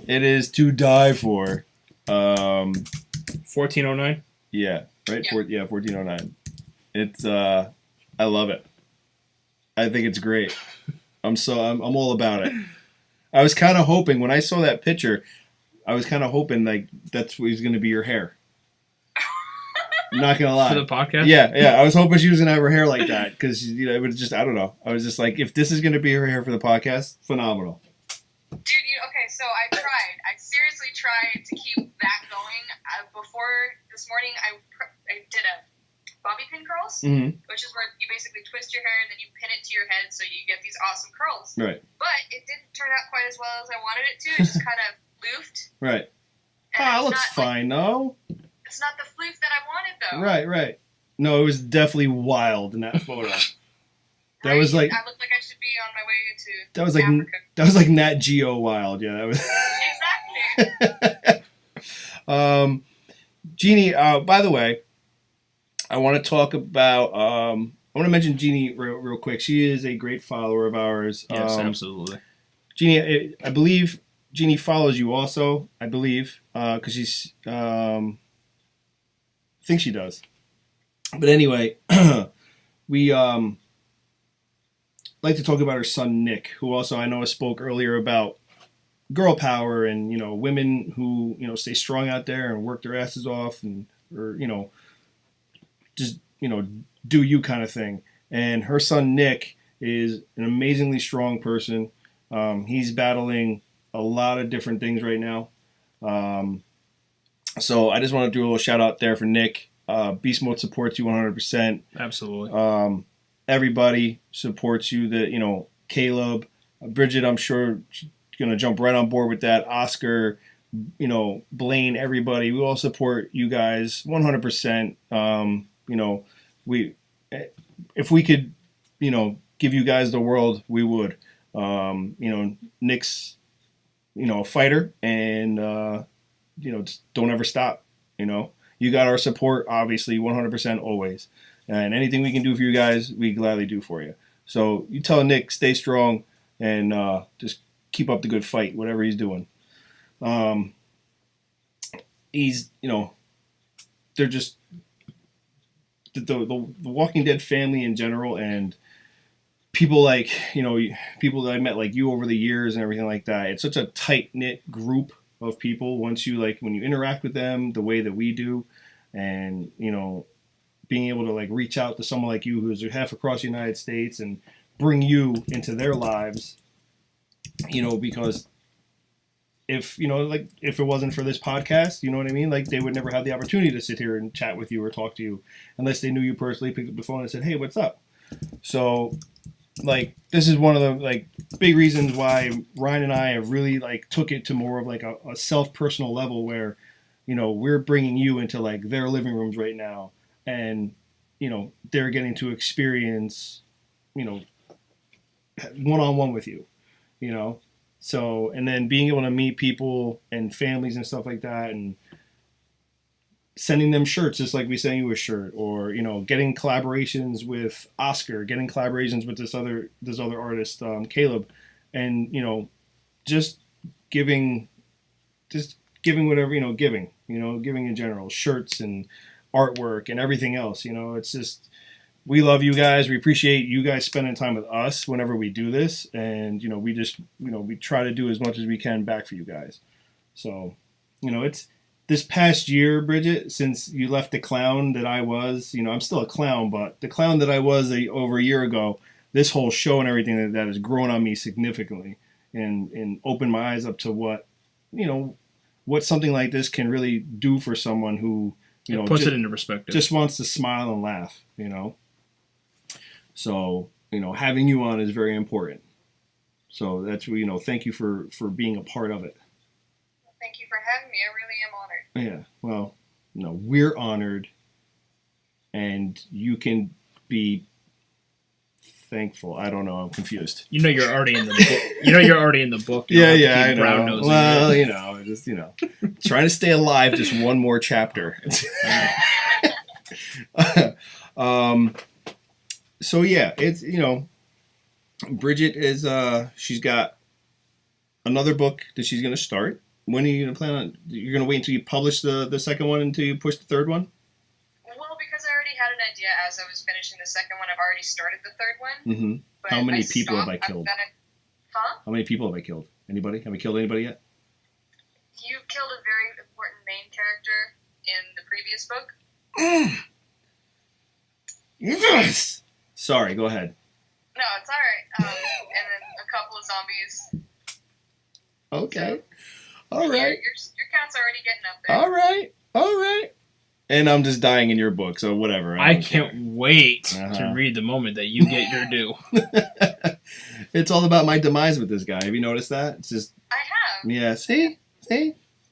It is to die for. 1409? Yeah. Right. Yeah. 1409. It's. I love it. I think it's great. I'm all about it. I was kind of hoping when I saw that picture, I was kind of hoping like that's what was going to be your hair. I'm not gonna lie. For the podcast? Yeah. I was hoping she was gonna have her hair like that because it was just I don't know. I was just like, if this is gonna be her hair for the podcast, phenomenal. Dude, okay, so I tried. I seriously tried to keep that going. Before this morning, I did a bobby pin curls, which is where you basically twist your hair and then you pin it to your head so you get these awesome curls. Right. But it didn't turn out quite as well as I wanted it to. It just kind of floofed. Right. It looks fine, though. It's not the floof that I wanted, though. Right. No, it was definitely wild in that photo. That was like I looked like I should be on my way to Africa. That was like Nat Geo wild. Yeah, that was exactly. Jeannie, by the way, I want to talk about I want to mention Jeannie real quick. She is a great follower of ours. Yes, absolutely. Jeannie, I believe Jeannie follows you also, I believe, because she's I think she does. But anyway, we like to talk about her son Nick, who also I know spoke earlier about girl power and women who stay strong out there and work their asses off and or just do you kind of thing. And her son Nick is an amazingly strong person. He's battling a lot of different things right now. So I just want to do a little shout out there for Nick. Beast Mode supports you 100%. Absolutely. Everybody supports you. Caleb, Brigit, I'm sure going to jump right on board with that. Oscar, Blaine, everybody. We all support you guys 100%. If we could, give you guys the world, we would. Nick's, a fighter, and just don't ever stop. You got our support, obviously, 100% always. And anything we can do for you guys, we gladly do for you. So you tell Nick, stay strong, and just keep up the good fight, whatever he's doing. He's, they're just the Walking Dead family in general, and people like, people that I met like you over the years and everything like that. It's such a tight-knit group of people once you when you interact with them the way that we do, and, being able to reach out to someone like you who's half across the United States and bring you into their lives, because if it wasn't for this podcast, you know what I mean? They would never have the opportunity to sit here and chat with you or talk to you unless they knew you personally, picked up the phone and said, hey, what's up? So this is one of the big reasons why Ryan and I have really took it to more of a self-personal level where, we're bringing you into their living rooms right now, and, they're getting to experience, one-on-one with you, So, and then being able to meet people and families and stuff like that, and sending them shirts just like we sent you a shirt, or, getting collaborations with Oscar, getting collaborations with this other artist, Caleb, and, just giving whatever, giving in general, shirts and artwork and everything else, it's just, we love you guys. We appreciate you guys spending time with us whenever we do this. And, we just, we try to do as much as we can back for you guys. So, it's this past year, Brigit, since you left the clown that I was, I'm still a clown, but the clown that I was over a year ago, this whole show and everything that has grown on me significantly and opened my eyes up to what something like this can really do for someone who, it puts it into perspective. Just wants to smile and laugh, So, having you on is very important. So that's, thank you for being a part of it. Thank you for having me. I really am honored. Yeah. Well, we're honored, and you can be thankful. I don't know. I'm confused. You're already in the book. You're already in the book. Yeah, I know. Well, just, trying to stay alive just one more chapter. So yeah, it's, Brigit is, she's got another book that she's going to start. When are you going to plan on, you're going to wait until you publish the second one until you push the third one? Well, because I already had an idea as I was finishing the second one. I've already started the third one. Mm-hmm. How many people have I killed? Huh? How many people have I killed? Anybody? Have we killed anybody yet? You killed a very important main character in the previous book. Yes. Sorry, go ahead. No, it's all right. And then a couple of zombies. Okay. So, all right. Your count's already getting up there. All right. And I'm just dying in your book, so whatever. I can't wait to read the moment that you get your due. It's all about my demise with this guy. Have you noticed that? It's just. I have. Yeah. See.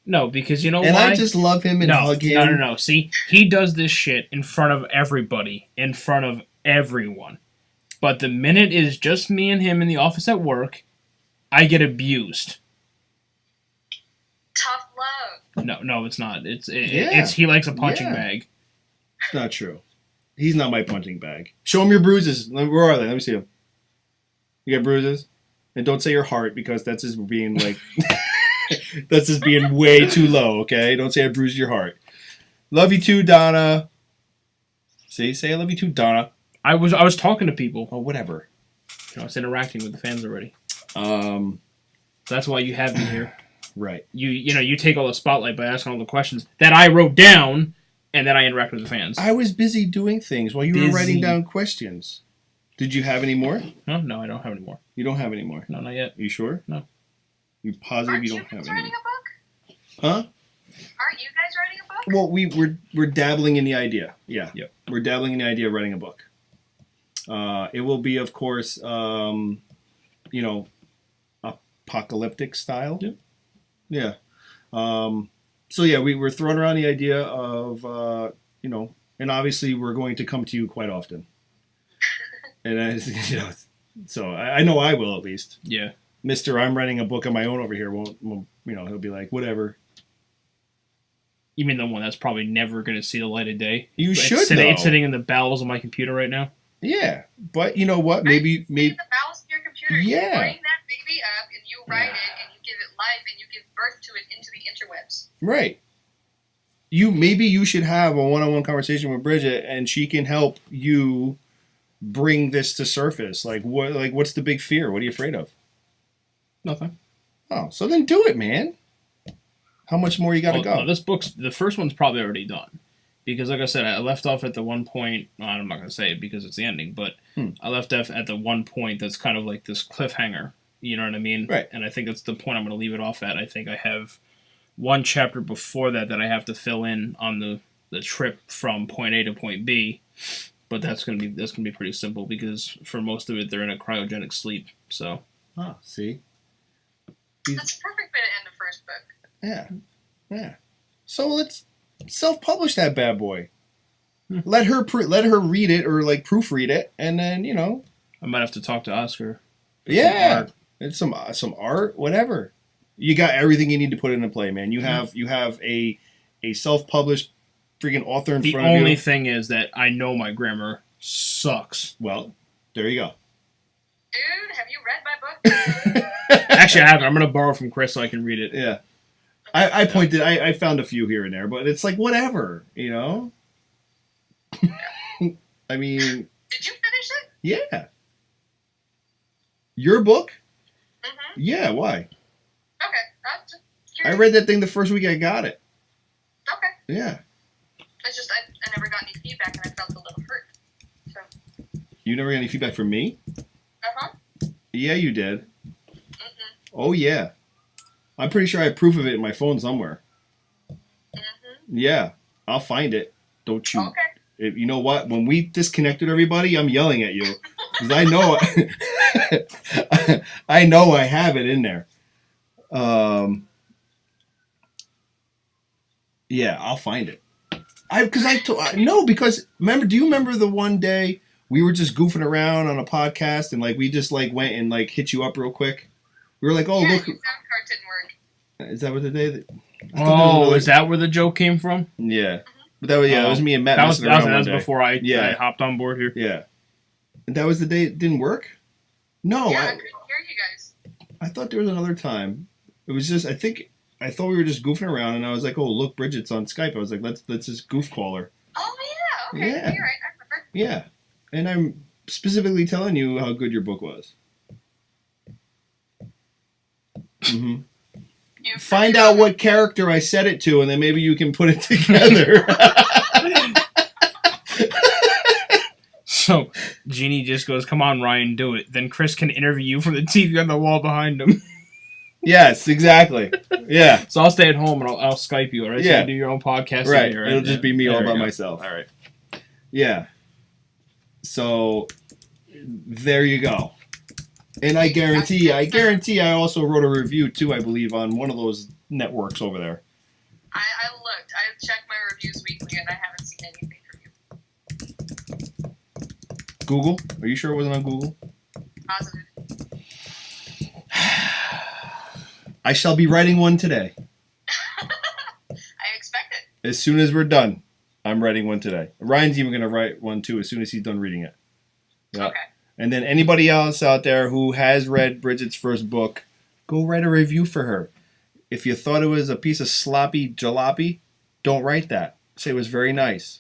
No, because you know why? And I just love him and hug him. No. See, he does this shit in front of everybody, in front of everyone. But the minute it is just me and him in the office at work, I get abused. Tough love. No, it's not. It's he likes a punching bag. It's not true. He's not my punching bag. Show him your bruises. Where are they? Let me see them. You got bruises? And don't say your heart because that's just being like... that's just being way too low, okay? Don't say I bruised your heart. Love you too, Donna. See? Say I love you too, Donna. I was talking to people. Oh, whatever. I was interacting with the fans already. So that's why you have me here. Right. You take all the spotlight by asking all the questions that I wrote down, and then I interact with the fans. I was busy doing things while you were writing down questions. Did you have any more? No, I don't have any more. You don't have any more? No, not yet. Are you sure? No. You positive you don't have any? Writing a book? Huh? Aren't you guys writing a book? Well, we're dabbling in the idea. Yeah. Yep. We're dabbling in the idea of writing a book. It will be, of course, apocalyptic style. Yep. Yeah. So yeah, we were throwing around the idea of and obviously we're going to come to you quite often. And so I know I will at least. Yeah. Mr. I'm writing a book of my own over here won't he'll be like, whatever. You mean the one that's probably never going to see the light of day? You should It's sitting in the bowels of my computer right now. Yeah, but you know what? Maybe in the bowels of your computer. Yeah. You bring that baby up and you write it and you give it life and you give birth to it into the interwebs. Right. Maybe you should have a one-on-one conversation with Brigit and she can help you bring this to surface. What's the big fear? What are you afraid of? Nothing. Oh, so then do it, man. How much more you got to go? No, the first one's probably already done. Because, like I said, I left off at the one point. Well, I'm not going to say it because it's the ending, but I left off at the one point that's kind of like this cliffhanger. You know what I mean? Right. And I think that's the point I'm going to leave it off at. I think I have one chapter before that I have to fill in on the trip from point A to point B. But that's going to be pretty simple because for most of it they're in a cryogenic sleep. So. Oh, see. That's a perfect way to end the first book. Yeah. So let's self-publish that bad boy. Let her read it or proofread it, and then I might have to talk to Oscar. Yeah, it's some art, whatever. You got everything you need to put into play, man. You have a self-published freaking author in front of you. The only thing is that I know my grammar sucks. Well, there you go. Dude, have you read my book? Actually, I haven't. I'm going to borrow from Chris so I can read it. Yeah. I found a few here and there, but it's whatever, I mean... Did you finish it? Yeah. Your book? Mm-hmm. Yeah, why? Okay. I'm just curious. I read that thing the first week I got it. Okay. Yeah. It's just I never got any feedback and I felt a little hurt. So. You never got any feedback from me? Uh-huh. Yeah, you did. Mm-hmm. Oh, yeah. I'm pretty sure I have proof of it in my phone somewhere. Mm-hmm. Yeah, I'll find it. Don't you? Okay. You know what? When we disconnected everybody, I'm yelling at you because I know I know I have it in there. Yeah, I'll find it. Because remember? Do you remember the one day we were just goofing around on a podcast and we just went and hit you up real quick? We were like, oh, yeah, look. Your sound card didn't work. Is that what the day that... is that where the joke came from? Yeah. But that was me and Matt that was before I hopped on board here. Yeah. And that was the day it didn't work? No. Yeah, I couldn't hear you guys. I thought there was another time. It was just, I thought we were just goofing around and I was like, oh, look, Brigit's on Skype. I was like, let's just goof call her. Oh, yeah. Okay. Yeah. You're right. I remember. Yeah. And I'm specifically telling you how good your book was. Mm-hmm. Find out what character I said it to, and then maybe you can put it together. So Jeannie just goes, "Come on, Ryan, do it." Then Chris can interview you from the TV on the wall behind him. Yes, exactly. Yeah. So I'll stay at home and I'll Skype you, all right? So you can do your own podcast. Right. Here, It'll just be me all by myself. All right. Yeah. So there you go. And I guarantee I also wrote a review too, I believe, on one of those networks over there. I looked. I check my reviews weekly, and I haven't seen anything from you. Google? Are you sure it wasn't on Google? Positive. I shall be writing one today. I expect it. As soon as we're done, I'm writing one today. Ryan's even going to write one too as soon as he's done reading it. Yeah. Okay. And then anybody else out there who has read Brigit's first book, go write a review for her. If you thought it was a piece of sloppy jalopy, don't write that. Say it was very nice.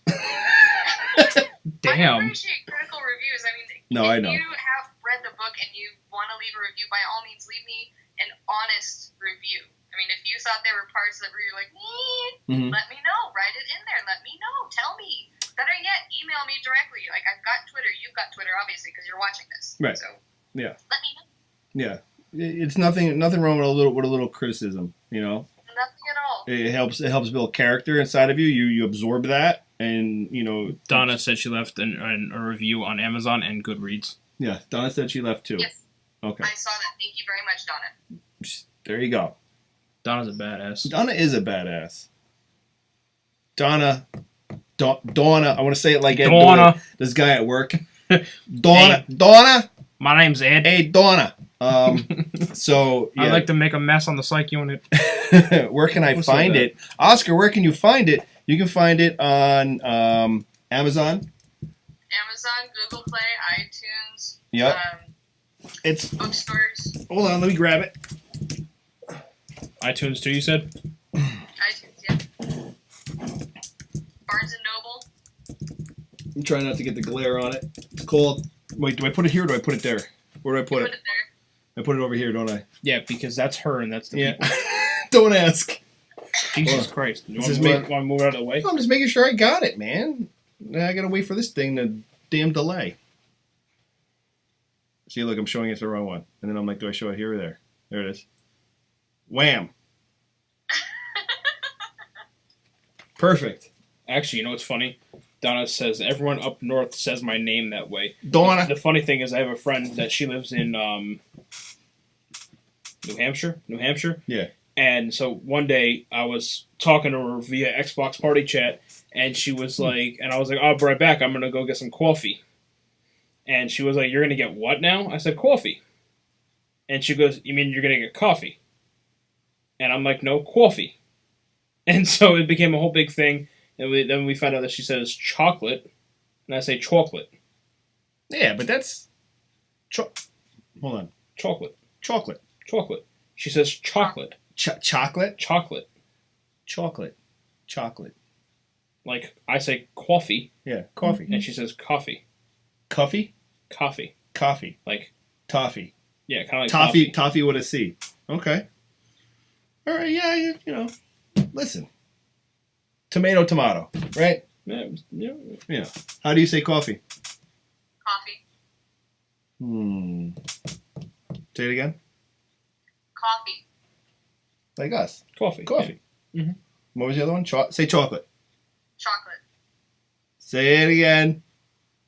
Damn. I appreciate critical reviews. I mean, I know. If you have read the book and you want to leave a review, by all means, leave me an honest review. I mean, if you thought there were parts that were like, let me know. Write it in there. Let me know. Tell me. Better yet, email me directly. Like, I've got Twitter. You've got Twitter, obviously, because you're watching this. Right. So, yeah. let me know. Yeah. It's nothing wrong with a little criticism, you know? Nothing at all. It helps build character inside of you. You absorb that, and, you know... Donna said she left a review on Amazon and Goodreads. Yeah, Donna said she left too. Yes. Okay. I saw that. Thank you very much, Donna. There you go. Donna's a badass. Donna is a badass. Donna, I want to say it like Ed Donna. This guy at work. Donna. Hey. Donna. My name's Ed. Hey, Donna. So, yeah. I like to make a mess on the psych unit. Where can I find it? Oscar, where can you find it? You can find it on Amazon. Amazon, Google Play, iTunes. Yep. It's bookstores. Hold on, let me grab it. iTunes too, you said? iTunes, yeah. Barnes and Noble. I'm trying not to get the glare on it. It's called... Wait, do I put it here or do I put it there? Where do I put it? Put it there. I put it over here, don't I? Yeah, because that's her and that's the people. Don't ask. Jesus Christ. You want This to move it out of the way? I'm just making sure I got it, man. Now I gotta wait for this thing to damn delay. See, look, I'm showing it the wrong one. And then I'm like, do I show it here or there? There it is. Wham! Perfect. Actually, you know what's funny? Donna says, everyone up north says my name that way. Donna. The funny thing is I have a friend that she lives in New Hampshire. Yeah. And so one day I was talking to her via Xbox Party Chat, and she was like, and I was like, I'll be right back. I'm going to go get some coffee. And she was like, you're going to get what now? I said, coffee. And she goes, you mean you're going to get coffee? And I'm like, no, coffee. And so it became a whole big thing. And then we found out that she says chocolate, and I say chocolate. Yeah, but that's... Hold on. Chocolate. Chocolate. Chocolate. She says chocolate. Chocolate? Chocolate. Chocolate. Chocolate. Like, I say coffee. Yeah, coffee. And she says coffee. Coffee? Coffee. Coffee. Like... Toffee. Yeah, kind of like toffee. Toffee with a C. Okay. All right, yeah, you know. Listen. Tomato, right? Yeah. Yeah. How do you say coffee? Coffee. Say it again. Coffee. Like us. Coffee. Mm-hmm. What was the other one? Say chocolate. Chocolate. Say it again.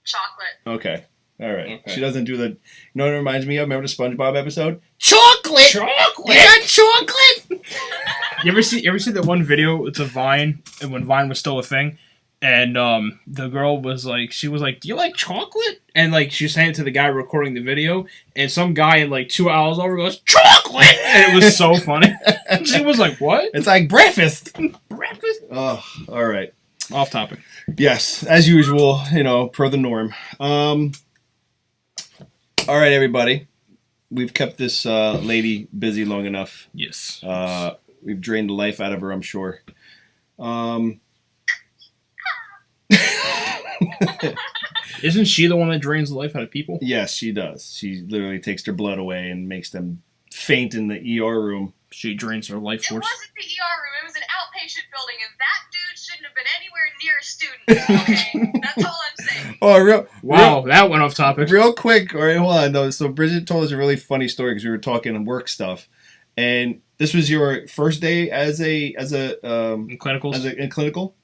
Chocolate. Okay. All right. Okay. She doesn't do the... You know what it reminds me of? Remember the SpongeBob episode? Chocolate! Chocolate! Yeah, chocolate! You ever see that one video? It's a Vine, and when Vine was still a thing, and the girl was like, she was like, "Do you like chocolate?" And like she was saying it to the guy recording the video, and some guy in like 2 hours over goes, "Chocolate!" And it was so funny. She was like, "What?" It's like breakfast. Breakfast? Oh, all right. Off topic. Yes, as usual. You know, per the norm. All right, everybody. We've kept this lady busy long enough. Yes. We've drained the life out of her, I'm sure. Isn't she the one that drains the life out of people? Yes, she does. She literally takes their blood away and makes them faint in the ER room. She drains her life It force. wasn't the ER room. It was an outpatient building, and that dude shouldn't have been anywhere near a student. Okay, that's all I'm saying. Oh, that went off topic. Real quick, all right, hold on. No, so Brigit told us a really funny story because we were talking on work stuff, and this was your first day as a in clinicals. In clinical.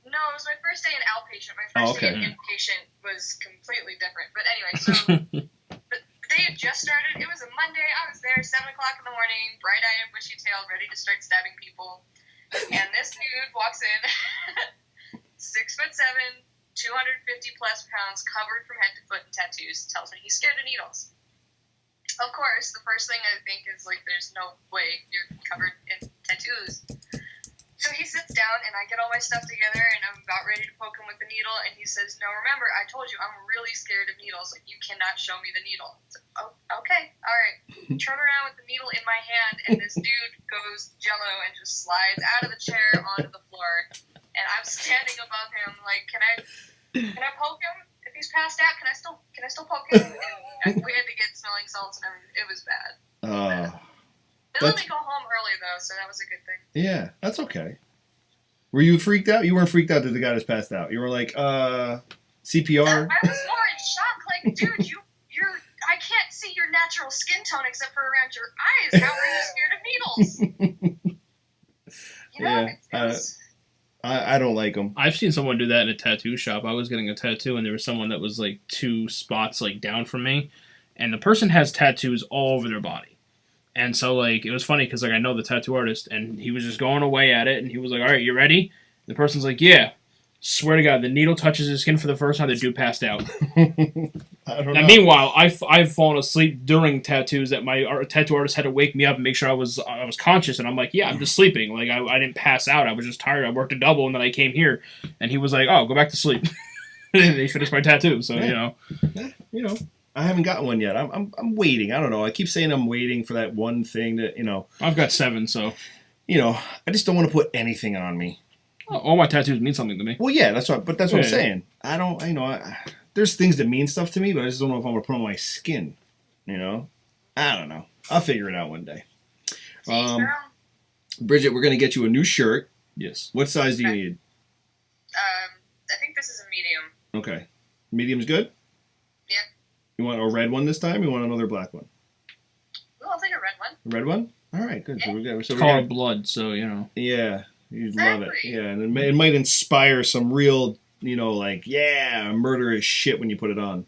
No, it was my first day in outpatient. My first day in inpatient was completely different. But anyway, so the day had just started. It was a Monday. I was there 7 o'clock in the morning, bright-eyed and bushy-tailed, ready to start stabbing people. And this dude walks in, 6'7", 250 plus pounds, covered from head to foot in tattoos, tells me he's scared of needles. Of course, the first thing I think is, like, there's no way you're covered in tattoos. So he sits down, and I get all my stuff together, and I'm about ready to poke him with the needle, and he says, no, remember, I told you, I'm really scared of needles. Like, you cannot show me the needle. So, oh, okay, all right. Turn around with the needle in my hand, and this dude goes jello and just slides out of the chair onto the floor, and I'm standing above him, like, can I poke him? If he's passed out, can I still poke him? And we had to get smelling salts and everything. It was bad. They let me go home early, though, so that was a good thing. Yeah, that's okay. Were you freaked out? You weren't freaked out that the guy was passed out. You were like, CPR? I was more in shock. Like, dude, I can't see your natural skin tone except for around your eyes. How are you scared of needles? Yeah, I don't like them. I've seen someone do that in a tattoo shop. I was getting a tattoo, and there was someone that was, like, 2 spots, like, down from me. And the person has tattoos all over their body. And so, like, it was funny because, like, I know the tattoo artist, and he was just going away at it, and he was like, all right, you ready? The person's like, yeah. Swear to God, the needle touches his skin for the first time, the dude passed out. I don't know. Meanwhile, I've fallen asleep during tattoos that my tattoo artist had to wake me up and make sure I was conscious, and I'm like, yeah, I'm just sleeping. Like, I didn't pass out. I was just tired. I worked a double, and then I came here, and he was like, oh, go back to sleep. And they finished my tattoo, so, Yeah, I haven't got one yet. I'm waiting. I don't know. I keep saying I'm waiting for that one thing that, I've got 7, so. I just don't want to put anything on me. All my tattoos mean something to me. Well, yeah, that's what I'm saying. I don't, there's things that mean stuff to me, but I just don't know if I'm going to put on my skin. I don't know. I'll figure it out one day. Brigit, we're going to get you a new shirt. Yes. What size do you need? I think this is a medium. Okay. Medium's good? Yeah. You want a red one this time? Or you want another black one? Well, I'll take a red one. A red one? All right, good. Yeah. It's called blood, so, Yeah, you'd love it. Yeah, and it might inspire some real, murderous shit when you put it on.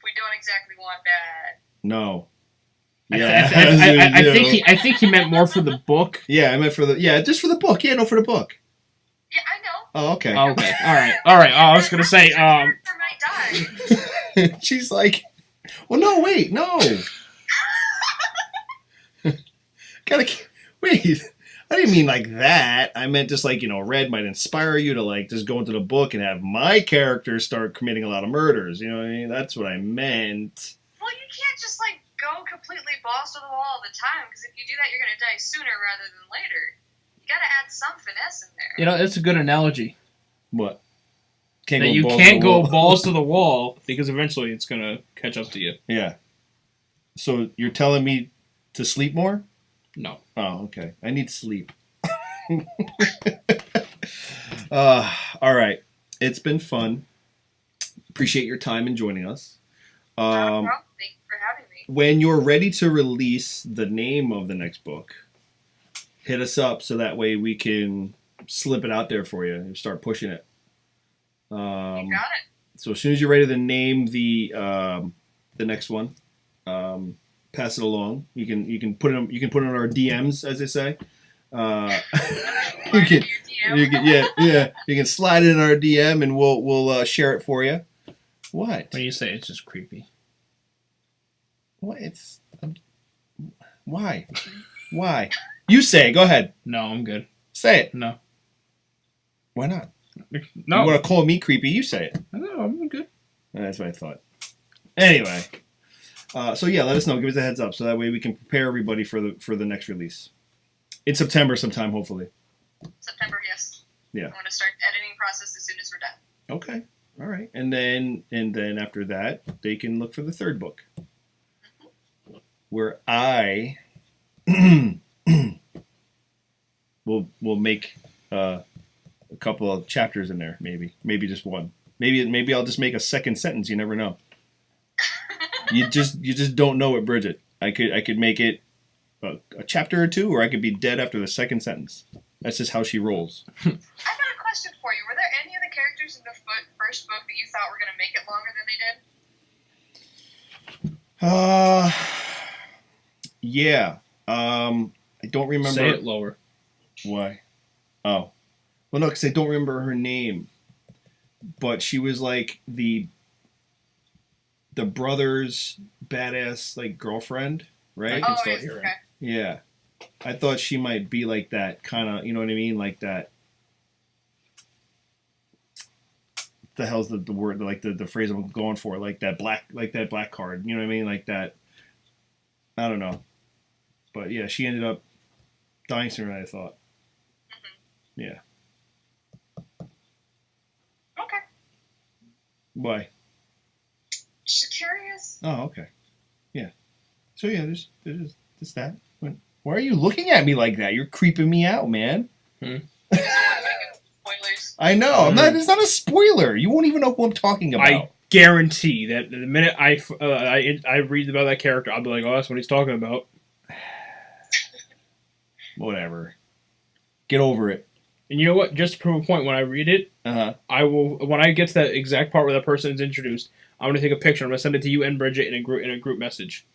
We don't exactly want that. No. Yeah. I think he meant more for the book. Yeah, I meant just for the book. Yeah, no, for the book. Yeah, I know. Oh, okay. Okay. All right. Oh, I was gonna say. Might die. She's like, well, no, wait, no. Wait. I didn't mean like that. I meant just like, red might inspire you to like just go into the book and have my character start committing a lot of murders. You know what I mean? That's what I meant. Well, you can't just like go completely balls to the wall all the time, because if you do that, you're gonna die sooner rather than later. You gotta add some finesse in there. It's a good analogy. What? You can't go balls to the wall because eventually it's gonna catch up to you. Yeah. So you're telling me to sleep more? No. Oh, okay. I need sleep. All right. It's been fun. Appreciate your time in joining us. No problem. Thank you for having me. When you're ready to release the name of the next book, hit us up so that way we can slip it out there for you and start pushing it. You got it. So as soon as you're ready to name the next one, pass it along. You can put it on our DMs, as they say. You can slide it in our DM and we'll share it for you. What? When you say it's just creepy. What? Why? Why? You say it. Go ahead. No, I'm good. Say it. No. Why not? No. You want to call me creepy? You say it. No, I'm good. That's what I thought. Anyway. So yeah, let us know. Give us a heads up so that way we can prepare everybody for the next release. In September sometime, hopefully. September, yes. Yeah. I want to start editing process as soon as we're done. Okay. All right. And then after that, they can look for the third book. Where I we'll make a couple of chapters in there. Maybe just one. Maybe I'll just make a second sentence. You never know. You just don't know it, Brigit. I could make it a chapter or two, or I could be dead after the second sentence. That's just how she rolls. I've got a question for you. Were there any of the characters in the first book that you thought were going to make it longer than they did? Yeah. I don't remember. Say it lower. Why? Oh. Well, no, because I don't remember her name. But she was like the brother's badass like girlfriend, right? Oh, yes, okay. Yeah. I thought she might be like that kind of, you know what I mean? Like that. The hell's the word, like the phrase I'm going for, like that black card, you know what I mean? Like that. I don't know. But yeah, she ended up dying sooner than I thought. Mm-hmm. Yeah. Okay. Why? Just curious. Oh, okay. Yeah. So yeah, there's that. Why are you looking at me like that? You're creeping me out, man. Spoilers. I know. I'm not. It's not a spoiler. You won't even know who I'm talking about. I guarantee that the minute I read about that character, I'll be like, oh, that's what he's talking about. Whatever. Get over it. And you know what? Just to prove a point, when I read it, I will. When I get to that exact part where that person is introduced, I'm going to take a picture. I'm going to send it to you and Brigit in a group message.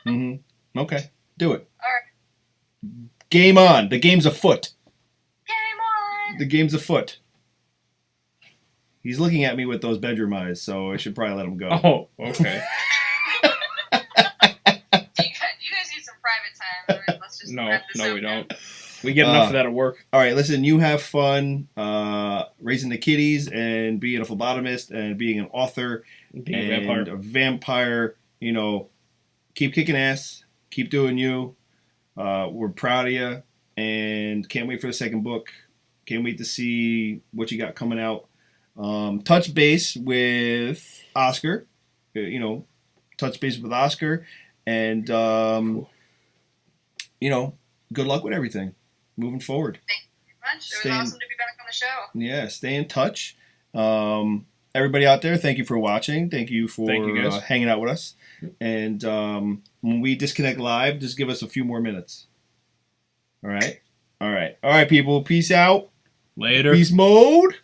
Mm-hmm. Okay. Do it. All right. Game on. The game's afoot. Game on. The game's afoot. He's looking at me with those bedroom eyes, so I should probably let him go. Oh, okay. You guys need some private time. Let's just wrap this no, up we now. don't. We get enough of that at work. All right, listen, you have fun raising the kitties and being a phlebotomist and being an author Being a vampire. You know, keep kicking ass. Keep doing you. We're proud of you and can't wait for the second book. Can't wait to see what you got coming out. Touch base with Oscar. Touch base with Oscar. And, good luck with everything moving forward. Thank you very much. It was awesome to be back on the show. Yeah, stay in touch. Everybody out there, thank you for watching. Thank you for hanging out with us. And when we disconnect live, just give us a few more minutes. All right? All right, people. Peace out. Later. Peace mode.